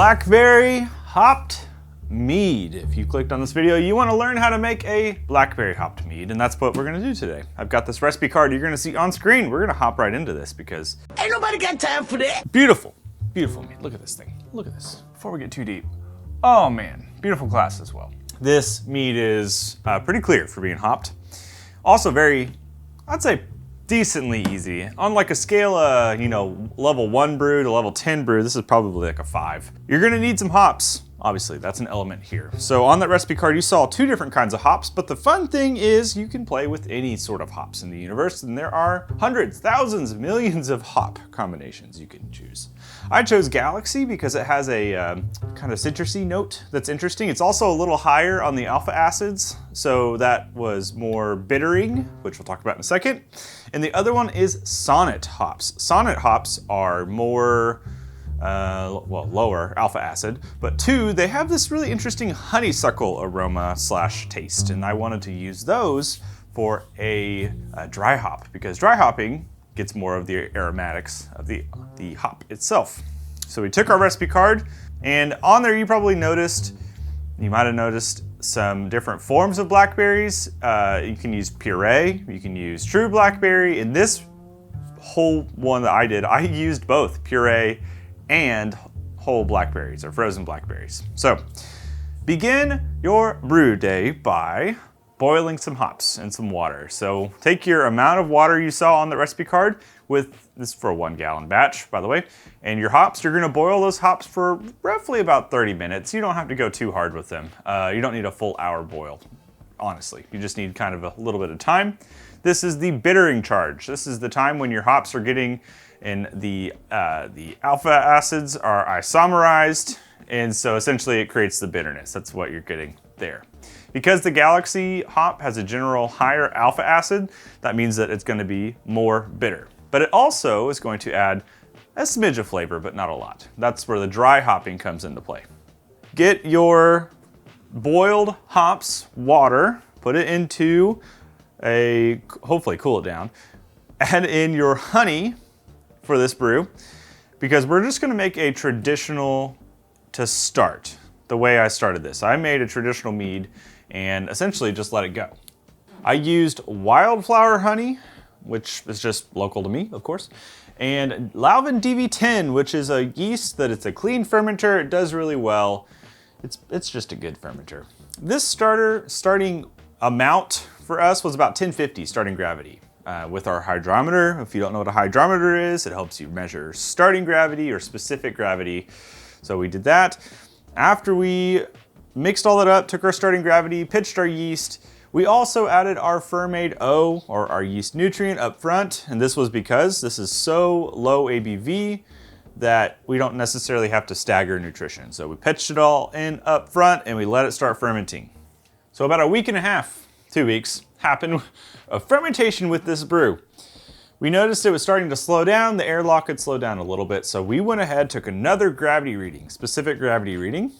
Blackberry hopped mead. If you clicked on this video, you want to learn how to make a blackberry hopped mead, and that's what we're going to do today. I've got this recipe card you're going to see on screen. We're going to hop right into this because ain't nobody got time for that. Beautiful, beautiful mead. Look at this thing. Look at this. Before we get too deep, oh man, beautiful glass as well. This mead is pretty clear for being hopped. Also very, I'd say, decently easy. On like a scale of, level 1 brew to level 10 brew, this is probably like a 5. You're gonna need some hops. Obviously, that's an element here. So on that recipe card, you saw 2 different kinds of hops, but the fun thing is you can play with any sort of hops in the universe, and there are hundreds, thousands, millions of hop combinations you can choose. I chose Galaxy because it has a kind of citrusy note that's interesting. It's also a little higher on the alpha acids, so that was more bittering, which we'll talk about in a second. And the other one is Sonnet hops. Sonnet hops are more lower alpha acid, but 2, they have this really interesting honeysuckle aroma / taste, and I wanted to use those for a dry hop because dry hopping gets more of the aromatics of the hop itself. So we took our recipe card, and on there you might have noticed some different forms of blackberries. You can use puree, you can use true blackberry. In this whole one that I used both puree and whole blackberries or frozen blackberries. So begin your brew day by boiling some hops in some water. So take your amount of water you saw on the recipe card, with this for a 1 gallon batch, by the way, and your hops, you're gonna boil those hops for roughly about 30 minutes. You don't have to go too hard with them. You don't need a full hour boil, honestly. You just need kind of a little bit of time. This is the bittering charge. This is the time when your hops are getting and the alpha acids are isomerized, and so essentially it creates the bitterness. That's what you're getting there. Because the Galaxy hop has a general higher alpha acid, that means that it's going to be more bitter. But it also is going to add a smidge of flavor, but not a lot. That's where the dry hopping comes into play. Get your boiled hops water, put it into hopefully cool it down, add in your honey for this brew, because we're just gonna make a traditional to start. The way I started this, I made a traditional mead and essentially just let it go. I used wildflower honey, which is just local to me, of course, and Lalvin DV10, which is a yeast that it's a clean fermenter. It does really well. It's just a good fermenter. This starting amount for us was about 1050 starting gravity. With our hydrometer. If you don't know what a hydrometer is, it helps you measure starting gravity or specific gravity. So we did that. After we mixed all that up, took our starting gravity, pitched our yeast, we also added our Fermade O, or our yeast nutrient, up front. And this was because this is so low ABV that we don't necessarily have to stagger nutrition. So we pitched it all in up front and we let it start fermenting. So about a week and a half, 2 weeks, happened of fermentation with this brew. We noticed it was starting to slow down, the airlock had slowed down a little bit, so we went ahead, took another gravity reading, specific gravity reading,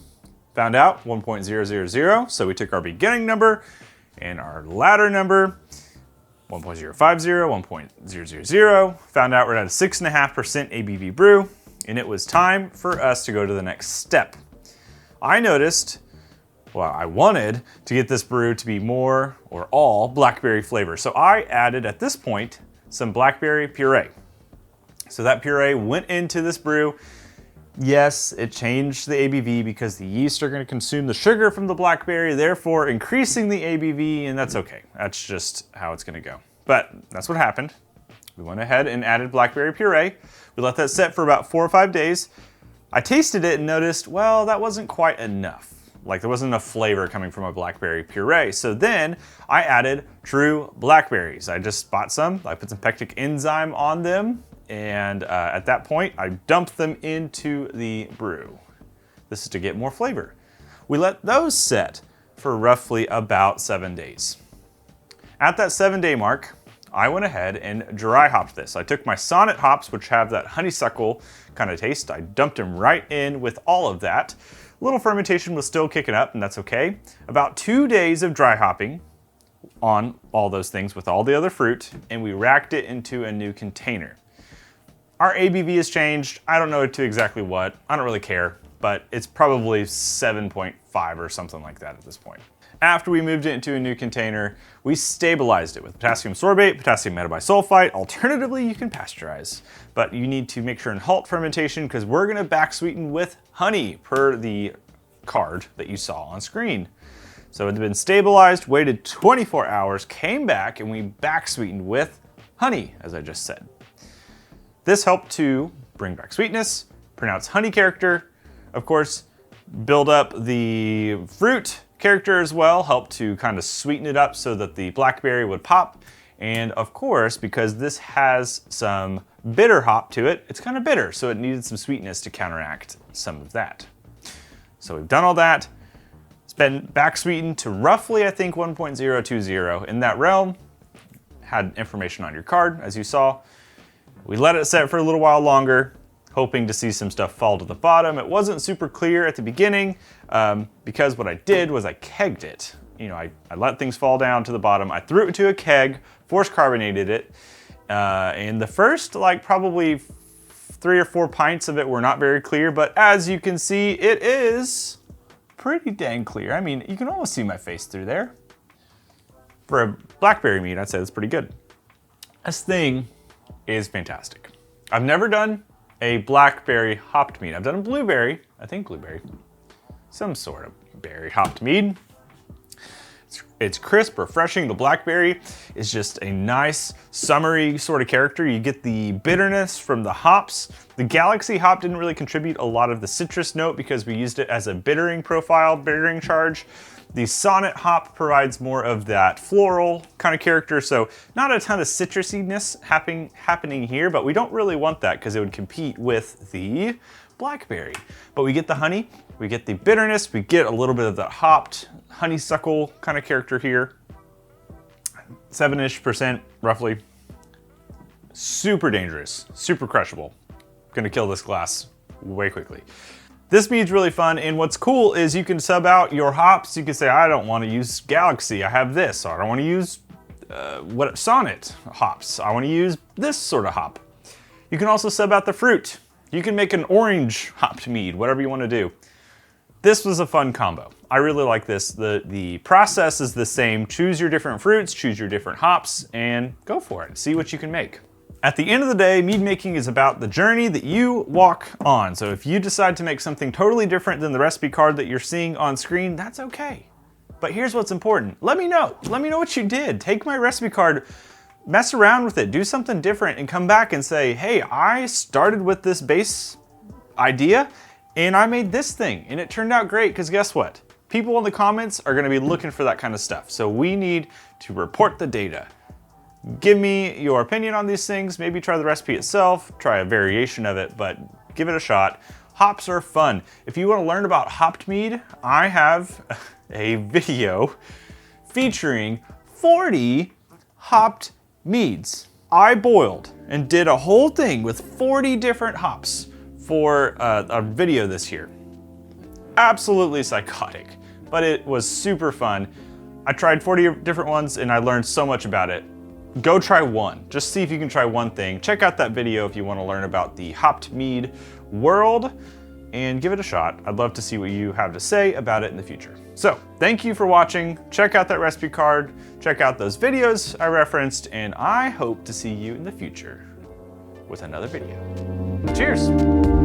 found out 1.000, so we took our beginning number and our ladder number, 1.050, 1.000, found out we're at a 6.5% ABV brew, and it was time for us to go to the next step. I wanted to get this brew to be more or all blackberry flavor. So I added, at this point, some blackberry puree. So that puree went into this brew. Yes, it changed the ABV because the yeast are going to consume the sugar from the blackberry, therefore increasing the ABV, and that's okay. That's just how it's going to go. But that's what happened. We went ahead and added blackberry puree. We let that set for about 4 or 5 days. I tasted it and noticed, well, that wasn't quite enough. Like there wasn't enough flavor coming from a blackberry puree. So then I added true blackberries. I just bought some, I put some pectic enzyme on them, and at that point I dumped them into the brew. This is to get more flavor. We let those set for roughly about 7 days. At that 7-day mark, I went ahead and dry hopped this. I took my Sonnet hops, which have that honeysuckle kind of taste. I dumped them right in with all of that. Little fermentation was still kicking up, and that's okay. About 2 days of dry hopping on all those things with all the other fruit, and we racked it into a new container. Our ABV has changed. I don't know to exactly what. I don't really care. but it's probably 7.5 or something like that at this point. After we moved it into a new container, we stabilized it with potassium sorbate, potassium metabisulfite. Alternatively, you can pasteurize, but you need to make sure and halt fermentation because we're gonna back sweeten with honey per the card that you saw on screen. So it had been stabilized, waited 24 hours, came back, and we back sweetened with honey, as I just said. This helped to bring back sweetness, pronounce honey character, of course, build up the fruit character as well, helped to kind of sweeten it up so that the blackberry would pop. And of course, because this has some bitter hop to it, it's kind of bitter, so it needed some sweetness to counteract some of that. So we've done all that. It's been back sweetened to roughly, I think, 1.020 in that realm. Had information on your card, as you saw. We let it set for a little while longer, hoping to see some stuff fall to the bottom. It wasn't super clear at the beginning because what I did was I kegged it. You know, I let things fall down to the bottom. I threw it into a keg, force carbonated it, and the first probably 3 or 4 pints of it were not very clear, but as you can see, it is pretty dang clear. I mean, you can almost see my face through there. For a Blackberry Mead, I'd say that's pretty good. This thing is fantastic. I've never done a blackberry hopped mead. I've done a blueberry, I think blueberry, some sort of berry hopped mead. It's crisp, refreshing. The blackberry is just a nice, summery sort of character. You get the bitterness from the hops. The Galaxy hop didn't really contribute a lot of the citrus note because we used it as a bittering profile, bittering charge. The Sonnet hop provides more of that floral kind of character, so not a ton of citrusiness happening here, but we don't really want that because it would compete with the blackberry. But we get the honey, we get the bitterness, we get a little bit of that hopped honeysuckle kind of character here. 7-ish% roughly. Super dangerous, super crushable. Gonna kill this glass way quickly. This mead's really fun, and what's cool is you can sub out your hops. You can say, I don't want to use Galaxy, I have this, or I don't want to use Sonnet hops. I want to use this sort of hop. You can also sub out the fruit. You can make an orange hopped mead, whatever you want to do. This was a fun combo. I really like this. The process is the same. Choose your different fruits, choose your different hops, and go for it. See what you can make. At the end of the day, mead making is about the journey that you walk on. So if you decide to make something totally different than the recipe card that you're seeing on screen, that's okay. But here's what's important. Let me know. Let me know what you did. Take my recipe card, mess around with it, do something different, and come back and say, hey, I started with this base idea, and I made this thing, and it turned out great, because guess what? People in the comments are gonna be looking for that kind of stuff. So we need to report the data. Give me your opinion on these things. Maybe try the recipe itself, try a variation of it, but give it a shot. Hops are fun. If you want to learn about hopped mead, I have a video featuring 40 hopped meads. I boiled and did a whole thing with 40 different hops for a video this year. Absolutely psychotic, but it was super fun. I tried 40 different ones and I learned so much about it. Go try one. Just see if you can try one thing. Check out that video if you want to learn about the hopped mead world and give it a shot. I'd love to see what you have to say about it in the future. So thank you for watching. Check out that recipe card. Check out those videos I referenced, and I hope to see you in the future with another video. Cheers.